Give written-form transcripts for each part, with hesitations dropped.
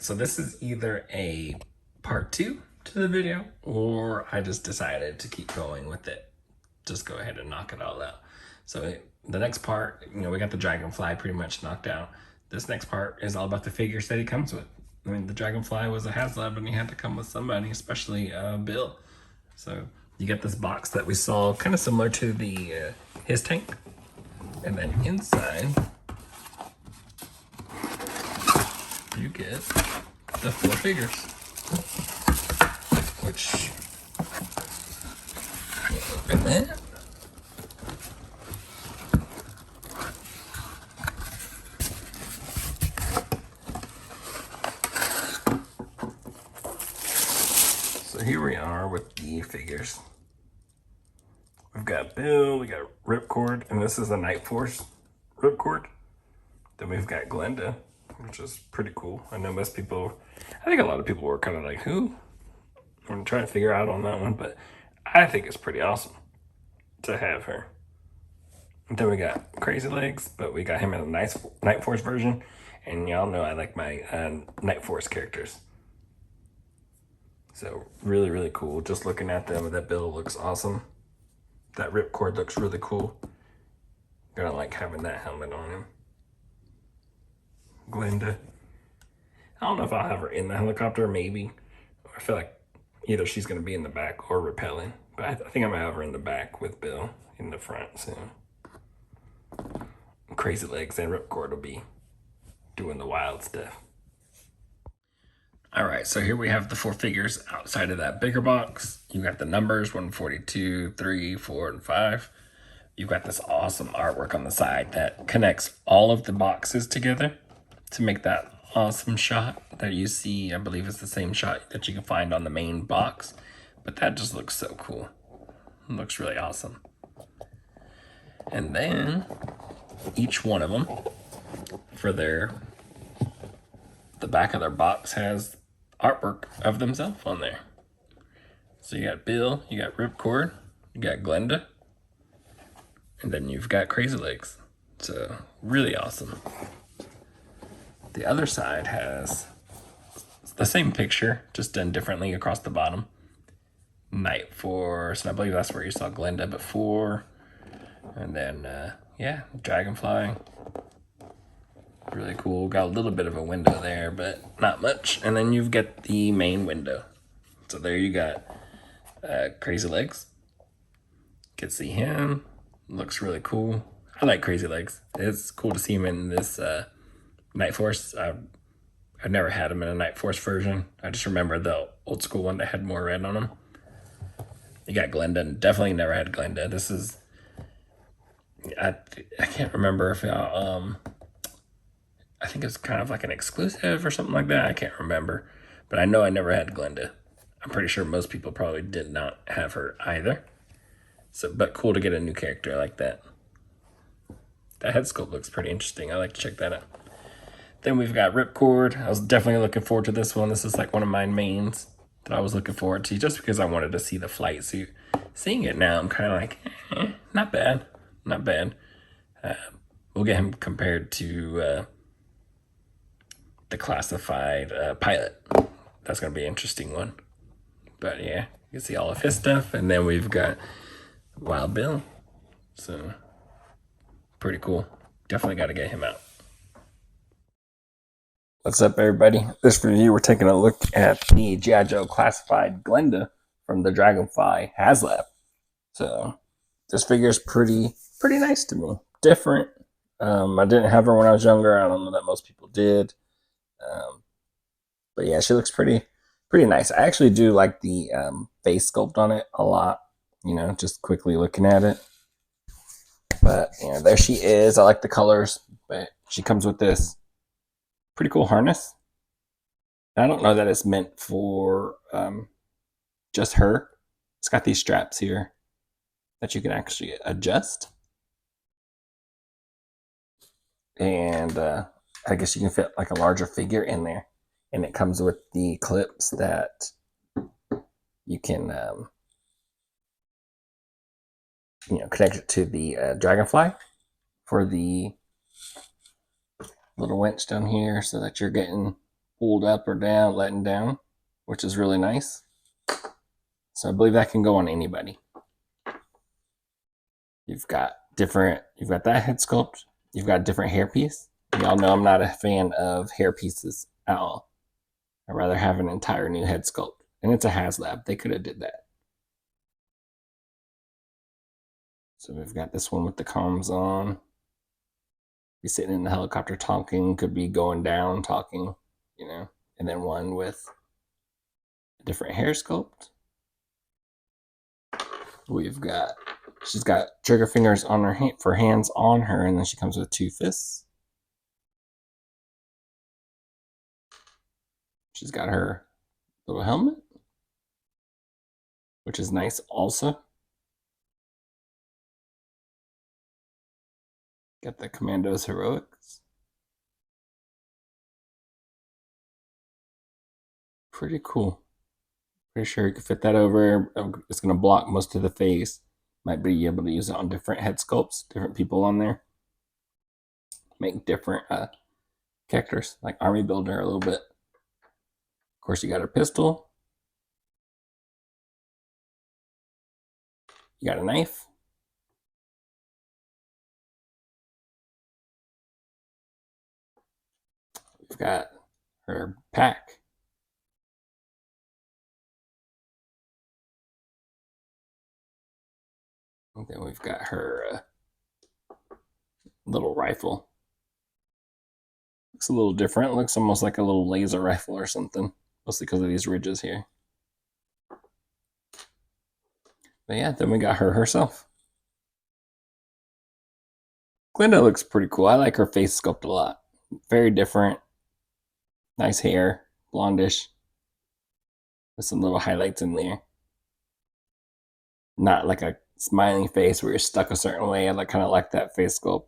so this is either a part 2 to the video, or I just decided to keep going with it. Just go ahead and knock it all out. So the next part, we got the Dragonfly pretty much knocked out. This next part is all about the figures that he comes with. I mean, the Dragonfly was a Haslab, and he had to come with somebody, especially Bill. So you get this box that we saw, kind of similar to the his tank, and then inside you get the 4 figures, which open that. So here we are with the figures. We've got Bill, we got Ripcord, and this is a Night Force Ripcord. Then we've got Glenda, which is pretty cool. I know most people, I think a lot of people were kind of like, who? I'm trying to figure out on that one, but I think it's pretty awesome to have her. And then we got Crazy Legs, but we got him in a nice Night Force version. And y'all know I like my Night Force characters. So really, really cool. Just looking at them, that Bill looks awesome. That Ripcord looks really cool. Gonna like having that helmet on him. Glenda. I don't know if I'll have her in the helicopter, maybe. I feel like either she's gonna be in the back or rappelling. But I think I'm gonna have her in the back with Bill in the front soon. Crazy Legs and Ripcord will be doing the wild stuff. All right, so here we have the 4 figures outside of that bigger box. You got the numbers 142, 3, 4, and 5. You've got this awesome artwork on the side that connects all of the boxes together to make that awesome shot that you see. I believe it's the same shot that you can find on the main box, but that just looks so cool. It looks really awesome. And then each one of them, for the back of their box has artwork of themselves on there. So you got Bill, you got Ripcord, you got Glenda, and then you've got Crazy Legs. So really awesome. The other side has the same picture, just done differently across the bottom. Night Force, and I believe that's where you saw Glenda before. And then, yeah, Dragonfly. Really cool. Got a little bit of a window there, but not much. And then you've got the main window. So there you got Crazy Legs. Can see him. Looks really cool. I like Crazy Legs. It's cool to see him in this Night Force. I've never had him in a Night Force version. I just remember the old school one that had more red on him. You got Glenda, and definitely never had Glenda. This is, I can't remember if I think it's kind of like an exclusive or something like that. I can't remember, but I know I never had Glenda. I'm pretty sure most people probably did not have her either. So, but cool to get a new character like that. That head sculpt looks pretty interesting. I like to check that out. Then we've got Ripcord. I was definitely looking forward to this one. This is like one of my mains that I was looking forward to just because I wanted to see the flight suit. Seeing it now, I'm kind of like, not bad. Not bad. We'll get him compared to the classified pilot. That's going to be an interesting one. But yeah, you can see all of his stuff. And then we've got Wild Bill. So pretty cool. Definitely got to get him out. What's up, everybody? This review, we're taking a look at the G.I. Joe classified Glenda from the Dragonfly Haslab. So this figure is pretty nice to me. Different. I didn't have her when I was younger. I don't know that most people did. But yeah, she looks pretty nice. I actually do like the face sculpt on it a lot. Just quickly looking at it. But there she is. I like the colors. But she comes with this pretty cool harness. I don't know that it's meant for just her. It's got these straps here that you can actually adjust. And I guess you can fit like a larger figure in there. And it comes with the clips that you can connect it to the Dragonfly for the little winch down here, so that you're getting pulled up or down, letting down, which is really nice. So I believe that can go on anybody. You've got that head sculpt. You've got different hairpiece. Y'all know I'm not a fan of hairpieces at all. I'd rather have an entire new head sculpt. And it's a Haslab. They could have did that. So we've got this one with the comms on. Be sitting in the helicopter talking, could be going down talking, you know. And then one with a different hair sculpt. She's got trigger fingers on her hand for hands on her, and then she comes with 2 fists. She's got her little helmet, which is nice also. Got the Commandos Heroics. Pretty cool. Pretty sure you can fit that over. It's going to block most of the face. Might be able to use it on different head sculpts, different people on there. Make different characters, like Army Builder a little bit. Of course, you got her pistol. You got a knife. We've got her pack. And then we've got her little rifle. Looks a little different. Looks almost like a little laser rifle or something. Mostly because of these ridges here. But yeah, then we got her herself. Glenda looks pretty cool. I like her face sculpt a lot. Very different. Nice hair. Blondish. With some little highlights in there. Not like a smiling face where you're stuck a certain way. I kind of like that face sculpt.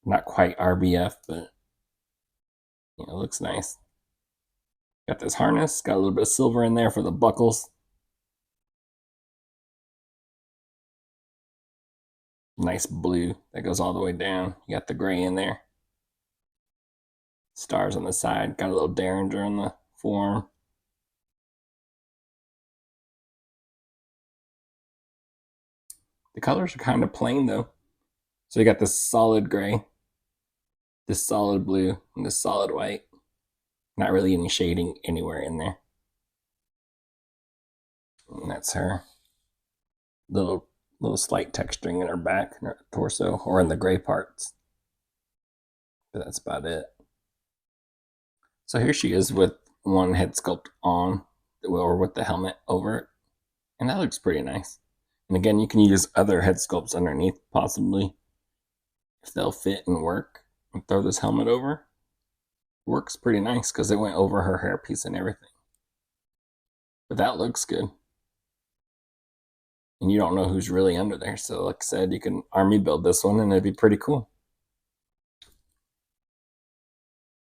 Not quite RBF, but you know, it looks nice. Got this harness. Got a little bit of silver in there for the buckles. Nice blue that goes all the way down. You got the gray in there. Stars on the side. Got a little derringer on the forearm. The colors are kind of plain though. So you got this solid gray, this solid blue, and this solid white. Not really any shading anywhere in there. And that's her. Little slight texturing in her back, in her torso, or in the gray parts. But that's about it. So here she is with one head sculpt on, or with the helmet over it. And that looks pretty nice. And again, you can use other head sculpts underneath, possibly, if they'll fit and work. And throw this helmet over. Works pretty nice because it went over her hairpiece and everything. But that looks good. And you don't know who's really under there. So like I said, you can army build this one and it'd be pretty cool.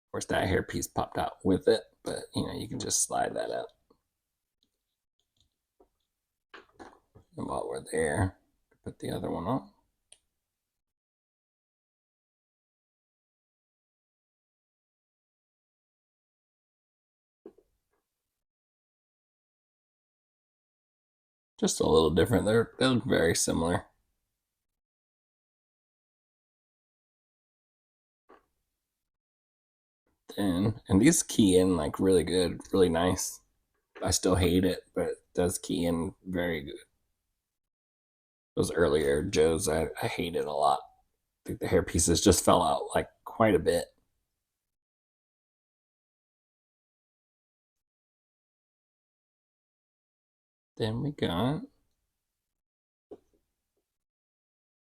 Of course, that hairpiece popped out with it, but you know, you can just slide that out. And while we're there, put the other one on. Just a little different. They look very similar. And these key in like really good, really nice. I still hate it, but it does key in very good. Those earlier Joes, I hated a lot. I think the hair pieces just fell out like quite a bit. Then we got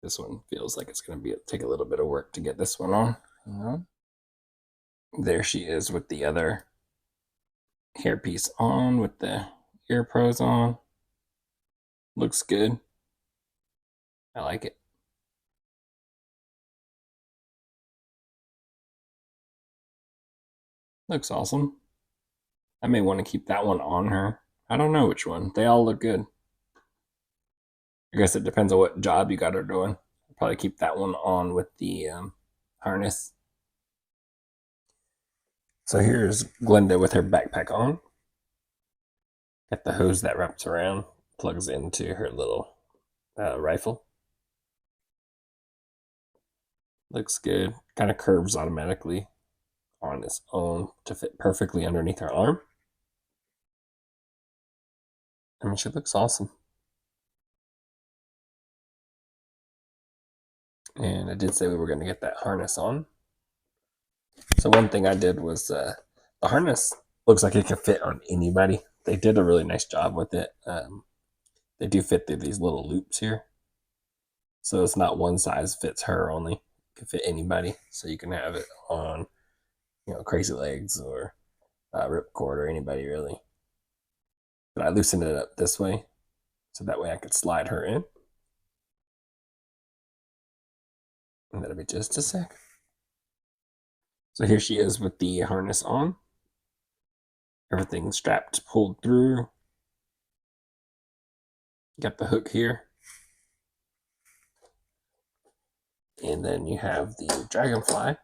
this one. Feels like it's going to take a little bit of work to get this one on. There she is with the other hairpiece on, with the ear pros on. Looks good. I like it. Looks awesome. I may want to keep that one on her. I don't know which one. They all look good. I guess it depends on what job you got her doing. I'll probably keep that one on with the harness. So here's Glenda with her backpack on. Got the hose that wraps around, plugs into her little rifle. Looks good. Kind of curves automatically on its own to fit perfectly underneath her arm. I mean, she looks awesome. And I did say we were going to get that harness on. So one thing I did was the harness looks like it can fit on anybody. They did a really nice job with it. They do fit through these little loops here. So it's not one size fits her only. It can fit anybody. So you can have it on, Crazy Legs or Ripcord or anybody really. But I loosened it up this way so that way I could slide her in. And that'll be just a sec. So here she is with the harness on. Everything strapped, pulled through. Got the hook here. And then you have the Dragonfly.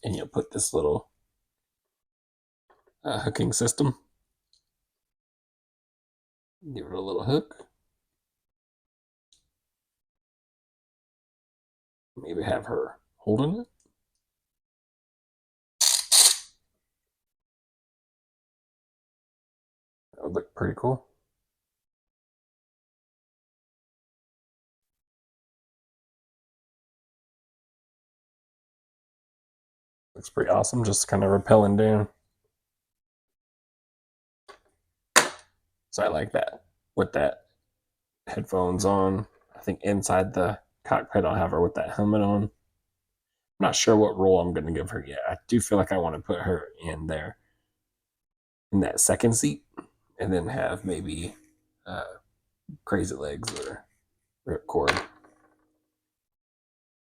And you'll put this little hooking system. Give it a little hook. Maybe have her holding it. That would look pretty cool. Looks pretty awesome, just kind of rappelling down. So I like that. With that headphones on, I think inside the cockpit I'll have her with that helmet on. I'm not sure what role I'm going to give her yet. I do feel like I want to put her in there, in that second seat, and then have maybe Crazy Legs or Ripcord.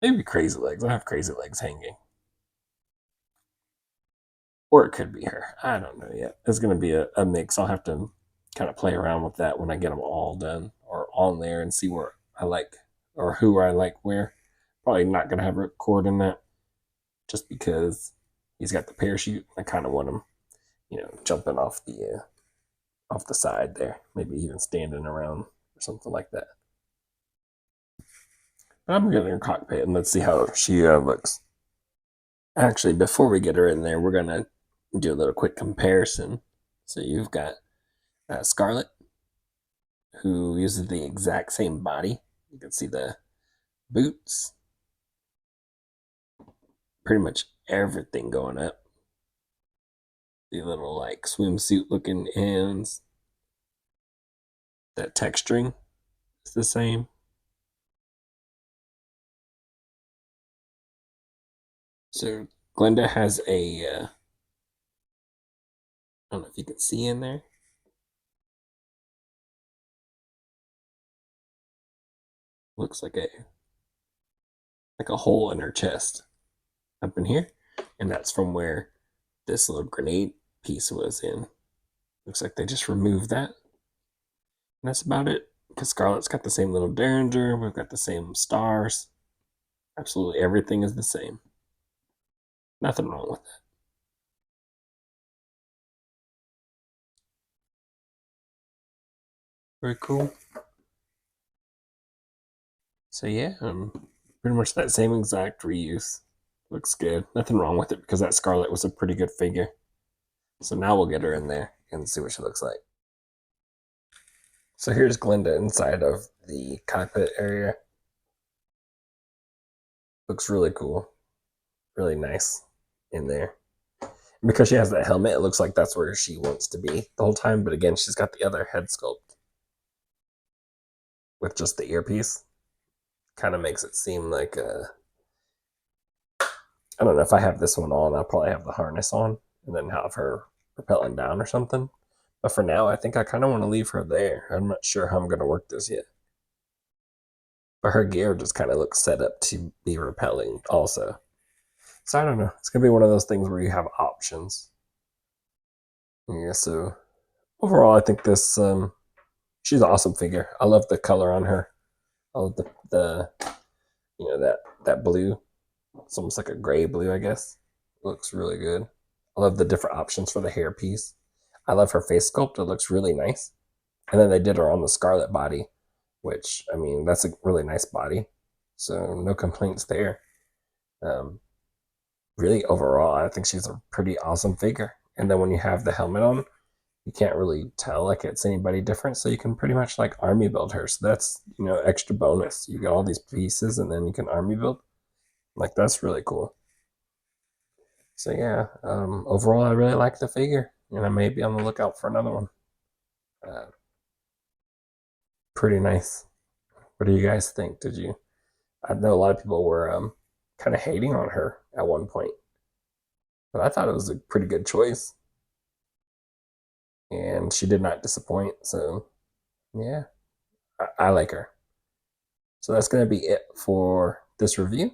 Maybe Crazy Legs. I'll have Crazy Legs hanging. Or it could be her. I don't know yet. It's going to be a mix. I'll have to kind of play around with that when I get them all done or on there and see where I like or who I like where. Probably not going to have Ripcord in that just because he's got the parachute. I kind of want him, jumping off the side there. Maybe even standing around or something like that. But I'm going to get in her cockpit and let's see how she looks. Actually, before we get her in there, we're going to do a little quick comparison. So you've got Scarlet, who uses the exact same body. You can see the boots, pretty much everything going up. The little like swimsuit looking ends. That texturing is the same. So Glenda has I don't know if you can see in there. Looks like a hole in her chest up in here, and that's from where this little grenade piece was in. Looks like they just removed that. And that's about it. Because Scarlet's got the same little derringer, we've got the same stars. Absolutely everything is the same. Nothing wrong with that. Very cool. So yeah, pretty much that same exact reuse. Looks good. Nothing wrong with it because that Scarlet was a pretty good figure. So now we'll get her in there and see what she looks like. So here's Glenda inside of the cockpit area. Looks really cool. Really nice in there. And because she has that helmet, it looks like that's where she wants to be the whole time. But again, she's got the other head sculpt with just the earpiece. Kind of makes it seem like I don't know, if I have this one on, I'll probably have the harness on and then have her rappelling down or something. But for now, I think I kind of want to leave her there. I'm not sure how I'm going to work this yet. But her gear just kind of looks set up to be rappelling also. So I don't know. It's going to be one of those things where you have options. Yeah, so overall, I think this, she's an awesome figure. I love the color on her. I love the that blue. It's almost like a gray blue, I guess. Looks really good. I love the different options for the hair piece. I love her face sculpt. It looks really nice. And then they did her on the Scarlet body, which, I mean, that's a really nice body. So no complaints there. Um, really, overall, I think she's a pretty awesome figure. And then when you have the helmet on, you can't really tell like it's anybody different. So you can pretty much like army build her. So that's, extra bonus. You get all these pieces and then you can army build. Like, that's really cool. So yeah, overall, I really like the figure, and I may be on the lookout for another one. Uh, Pretty nice. What do you guys think? Did you? I know a lot of people were kind of hating on her at one point, but I thought it was a pretty good choice, and she did not disappoint. So yeah, I like her. So that's gonna be it for this review.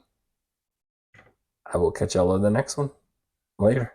I will catch y'all in the next one. Later.